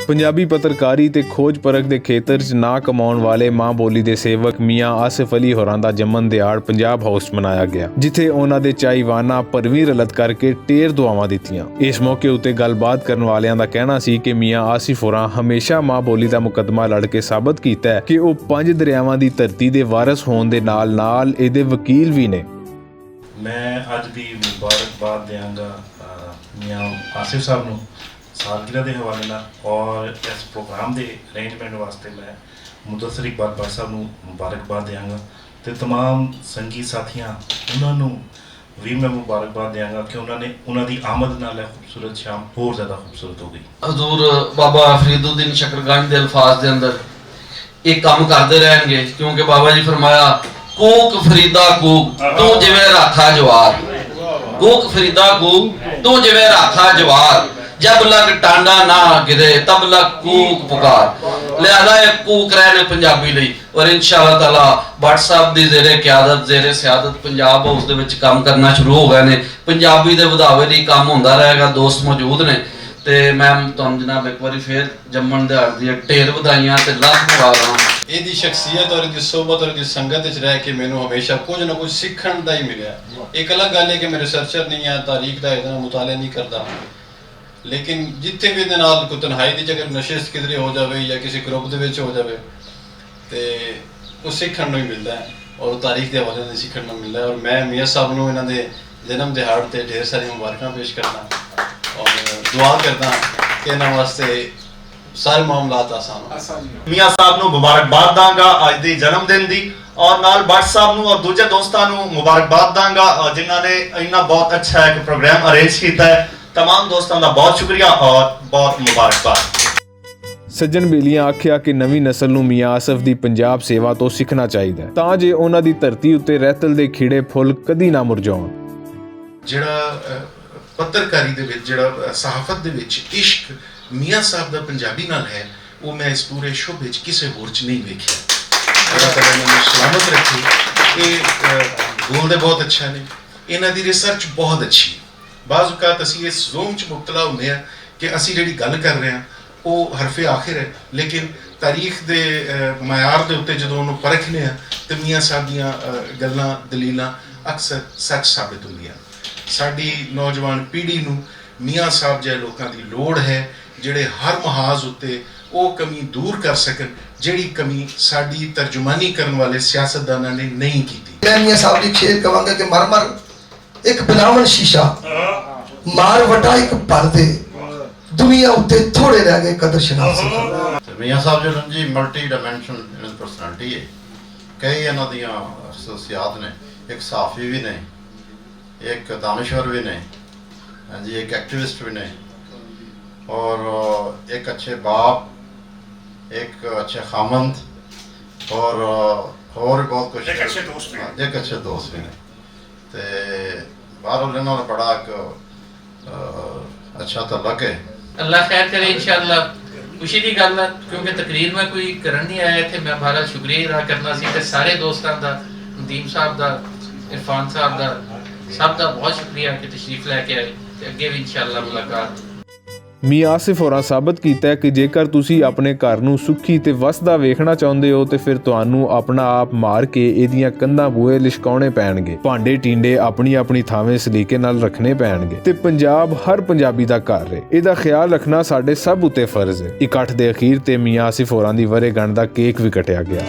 ਪੰਜਾਬੀ ਪੱਤਰਕਾਰੀ ਤੇ ਖੋਜ ਪਰਖ ਦੇ ਖੇਤਰ 'ਚ ਨਾਂ ਕਮਾਉਣ ਵਾਲੇ ਮਾਂ ਬੋਲੀ ਦੇ ਸੇਵਕ ਮੀਆਂ ਆਸਿਫ ਅਲੀ ਹੋਰਾਂ ਦਾ ਜੰਮਣ ਦਿਹਾੜ ਪੰਜਾਬ ਹਾਊਸ ਮਨਾਇਆ ਗਿਆ, ਜਿੱਥੇ ਉਹਨਾਂ ਦੇ ਚਾਈਵਾਨਾਂ ਭਰਵੀਂ ਰਲਤ ਕਰਕੇ ਢੇਰ ਦੁਆਵਾਂ ਦਿੱਤੀਆਂ। ਇਸ ਮੌਕੇ ਉੱਤੇ ਗੱਲਬਾਤ ਕਰਨ ਵਾਲਿਆਂ ਦਾ ਕਹਿਣਾ ਸੀ ਕਿ ਮੀਆਂ ਆਸਿਫ ਹੋਰਾਂ ਹਮੇਸ਼ਾ ਮਾਂ ਬੋਲੀ ਦਾ ਮੁਕੱਦਮਾ ਲੜ ਕੇ ਸਾਬਤ ਕੀਤਾ ਹੈ ਕਿ ਉਹ 5 ਦਰਿਆਵਾਂ ਦੀ ਧਰਤੀ ਦੇ ਵਾਰਿਸ ਹੋਣ ਦੇ ਨਾਲ-ਨਾਲ ਇਹਦੇ ਵਕੀਲ ਵੀ ਨੇ। ਮੈਂ ਅੱਜ ਦੀ ਮੁਬਾਰਕਬਾਦ ਦਿਆਂਗਾ ਮੀਆਂ ਆਸਿਫ ਸਾਹਿਬ ਨੂੰ ਸਾਲਗਿਰਾ ਦੇ ਹਵਾਲੇ ਨਾਲ, ਔਰ ਇਸ ਪ੍ਰੋਗਰਾਮ ਦੇ ਅਰੇਂਜਮੈਂਟ ਵਾਸਤੇ ਮੈਂ ਮੁਦੱਸਰ ਇਕਬਾਲ ਭੱਟ ਸਾਹਿਬ ਨੂੰ ਮੁਬਾਰਕਬਾਦ ਦਿਆਂਗਾ ਤੇ तमाम ਸੰਗੀ ਸਾਥੀਆਂ ਉਹਨਾਂ ਨੂੰ ਵੀ ਮੈਂ ਮੁਬਾਰਕਬਾਦ ਦਿਆਂਗਾ ਕਿ ਉਹਨਾਂ ਦੀ ਆਮਦ ਨਾਲ ਇਹ ਖੂਬਸੂਰਤ ਸ਼ਾਮ ਹੋਰ ਜ਼ਿਆਦਾ ਖੂਬਸੂਰਤ ਹੋ ਗਈ। ਹਜ਼ੂਰ ਬਾਬਾ ਫਰੀਦੁੱਦੀਨ ਸ਼ਕਰਗੰਜ ਦੇ ਅਲਫਾਜ਼ ਦੇ ਅੰਦਰ ਇਹ ਕੰਮ ਕਰਦੇ ਰਹਿਣਗੇ, ਕਿਉਂਕਿ ਬਾਬਾ ਜੀ ਫਰਮਾਇਆ ਕੂਕ ਫਰੀਦਾ ਕੂਕ ਤੂੰ ਜਿਵੇਂ ਰਾਖਾ ਜਵਾਰ, ਕੂਕ ਫਰੀਦਾ ਕੂਕ ਤੂੰ ਜਿਵੇਂ ਰਾਖਾ ਜਵਾਰ, जब लग टांडा ना गिरे तब लग कूक पुकार। लिहाजा ये कूक रहे ने पंजाबी लई, और इंशाअल्लाह ताला भट्ट साहब दी ज़ेरे क़यादत ज़ेरे सियादत पंजाब हाउस दे विच काम करना शुरू हो गए ने। पंजाबी दे वधावे लई काम होंदा रहेगा, दोस्त मौजूद ने ते मैं तुहानू जनाब एक बारी फिर जम्मण दिहाड़ दी ढेर वधाइयां ते लख मुबारकां। ਇਹਦੀ ਸ਼ਖਸੀਅਤ ਔਰ ਇਹਦੀ ਸੋਬਤ ਔਰ ਇਹਦੀ ਸੰਗਤ ਵਿੱਚ ਰਹਿ ਕੇ ਮੈਨੂੰ ਹਮੇਸ਼ਾ ਕੁਝ ਨਾ ਕੁਝ ਸਿੱਖਣ ਦਾ ਹੀ ਮਿਲਿਆ। ਇੱਕ ਅਲੱਗ ਗੱਲ ਹੈ ਕਿ ਮੈਂ ਰਿਸਰਚਰ ਨਹੀਂ ਆ, ਤਾਰੀਖ ਦਾ ਇਹਦਾ ਮੁਤਾਲਾ ਨਹੀਂ ਕਰਦਾ, लेकिन जिथे भी कोई तनहाई की जगह नशिश किधरे हो जाए या किसी ग्रुप के हो जाए तो वो सीखने को ही मिलता है, और तारीख के हवाले से सीखने को मिलता है। और मैं मियाँ साहब को इन्हों के जन्म दिहाड़ से ढेर सारी मुबारक पेश करना और दुआ करना कि इन्हों वास्ते सारे मामलात आसान हो। मियाँ साहब को मुबारकबाद दांगा अज के जन्मदिन की, और नाल भट्ट साहब को और दूजे दोस्तों को मुबारकबाद दांगा जिन्होंने इन्ना बहुत अच्छा एक प्रोग्राम अरेंज किया है। तमाम दोस्तों का बहुत शुक्रिया और बहुत मुबारकबाद। ਸੱਜਣ ਬੇਲੀਆਂ ਆਖਿਆ ਕਿ ਨਵੀਂ ਨਸਲ ਨੂੰ ਮੀਆਂ ਆਸਿਫ ਦੀ ਪੰਜਾਬ ਸੇਵਾ ਤੋਂ ਸਿੱਖਣਾ ਚਾਹੀਦਾ ਹੈ, ਤਾਂ ਜੇ ਉਹਨਾਂ ਦੀ ਧਰਤੀ ਉੱਤੇ ਰਹਿਤਲ ਦੇ ਖਿੜੇ ਫੁੱਲ ਕਦੀ ਨਾ ਮੁਰਝਾਉਣ। ਜਿਹੜਾ ਪੱਤਰਕਾਰੀ ਦੇ ਵਿੱਚ, ਜਿਹੜਾ ਸਹਾਫਤ ਦੇ ਵਿੱਚ ਇਸ਼ਕ ਮੀਆਂ ਸਾਹਿਬ ਦਾ ਪੰਜਾਬੀ ਨਾਲ ਹੈ, ਉਹ ਮੈਂ ਇਸ ਪੂਰੇ ਸ਼ੁਭ ਵਿੱਚ ਕਿਸੇ ਹੋਰ 'ਚ ਨਹੀਂ ਵੇਖਿਆ। ਅੱਲਾਹ ਤਾਲਾ ਇਹਨਾਂ ਨੂੰ ਸਲਾਮਤ ਰੱਖੇ। ਇਹ ਬੋਲਦੇ ਬਹੁਤ ਅੱਛਾ ਨੇ, ਇਹਨਾਂ ਦੀ ਰਿਸਰਚ ਬਹੁਤ ਅੱਛੀ ਹੈ। ਬਾਜ਼ ਔਕਾਤ ਅਸੀਂ ਇਸ ਜ਼ੋਮ 'ਚ ਮੁਬਤਲਾ ਹੁੰਦੇ ਹਾਂ ਕਿ ਅਸੀਂ ਜਿਹੜੀ ਗੱਲ ਕਰ ਰਹੇ ਹਾਂ ਉਹ ਹਰਫੇ ਆਖਿਰ ਹੈ, ਲੇਕਿਨ ਤਾਰੀਖ ਦੇ ਮਿਆਰ ਦੇ ਉੱਤੇ ਜਦੋਂ ਉਹਨੂੰ ਪਰਖਦੇ ਹਾਂ ਤਾਂ ਮੀਆਂ ਸਾਹਿਬ ਦੀਆਂ ਗੱਲਾਂ ਦਲੀਲਾਂ ਅਕਸਰ ਸੱਚ ਸਾਬਿਤ ਹੁੰਦੀਆਂ। ਸਾਡੀ ਨੌਜਵਾਨ ਪੀੜ੍ਹੀ ਨੂੰ ਮੀਆਂ ਸਾਹਿਬ ਜਿਹੇ ਲੋਕਾਂ ਦੀ ਲੋੜ ਹੈ ਜਿਹੜੇ ਹਰ ਮਹਾਜ਼ ਉੱਤੇ ਉਹ ਕਮੀ ਦੂਰ ਕਰ ਸਕਣ ਜਿਹੜੀ ਕਮੀ ਸਾਡੀ ਤਰਜਮਾਨੀ ਕਰਨ ਵਾਲੇ ਸਿਆਸਤਦਾਨਾਂ ਨੇ ਨਹੀਂ ਕੀਤੀ। मैं मियाँ साहब की खेल कहांगा कि मर मर एक बिलावन शीशा मार वटा एक पर्दे दुनिया उत्ते थोड़े रह गए कदर शनास। मियाँ साहब जो जी मल्टी डायमेंशनल परसनैलिटी है, कई इन्हों दी खसूसियात ने, एक सहाफ़ी भी ने, एक दानश्वर भी ने, हाँ जी, एक एक्टिविस्ट भी ने, और एक अच्छे बाप, एक अच्छे खामंद, और बहुत कुछ, एक अच्छे दोस्त भी ने। ते बाहर इन्होंने बड़ा एक अच्छा तलक है। अल्लाह खैर करे इंशाअल्लाह। खुशी की गल है क्योंकि तकरीर में कोई करन नहीं आया थे, मैं बहरहाल शुक्रिया अदा करना सी ते सारे दोस्तों का, नदीम साहब का, इरफान साहब का, सब का बहुत शुक्रिया कि तशरीफ लैके आए ते अगे भी इंशाअल्लाह मुलाकात। ਮੀਆਂ ਆਸਿਫ ਹੋਰਾਂ ਸਾਬਤ ਕੀਤਾ ਹੈ ਕਿ ਜੇਕਰ ਤੁਸੀਂ ਆਪਣੇ ਘਰ ਨੂੰ ਸੁਖੀ ਤੇ ਵਸਦਾ ਵੇਖਣਾ ਚਾਹੁੰਦੇ ਹੋ ਤੇ ਫਿਰ ਤੁਹਾਨੂੰ ਆਪਣਾ ਆਪ ਮਾਰ ਕੇ ਇਹਦੀਆਂ ਕੰਧਾਂ ਬੂਹੇ ਲਿਸ਼ਕਾਉਣੇ ਪੈਣਗੇ, ਭਾਂਡੇ ਟੀਂਡੇ ਆਪਣੀ ਆਪਣੀ ਥਾਵੇਂ ਸਲੀਕੇ ਨਾਲ ਰੱਖਣੇ ਪੈਣਗੇ ਤੇ ਪੰਜਾਬ ਹਰ ਪੰਜਾਬੀ ਦਾ ਘਰ ਹੈ। ਇਹਦਾ ਖਿਆਲ ਰੱਖਣਾ ਸਾਡੇ ਸਭ ਉੱਤੇ ਫਰਜ਼ ਹੈ। ਇਕੱਠ ਦੇ ਅਖੀਰ ਤੇ ਮੀਆਂ ਆਸਿਫ ਹੋਰਾਂ ਦੀ ਵਰ੍ਹੇਗੰਢ ਦਾ ਕੇਕ ਵੀ ਕੱਟਿਆ ਗਿਆ।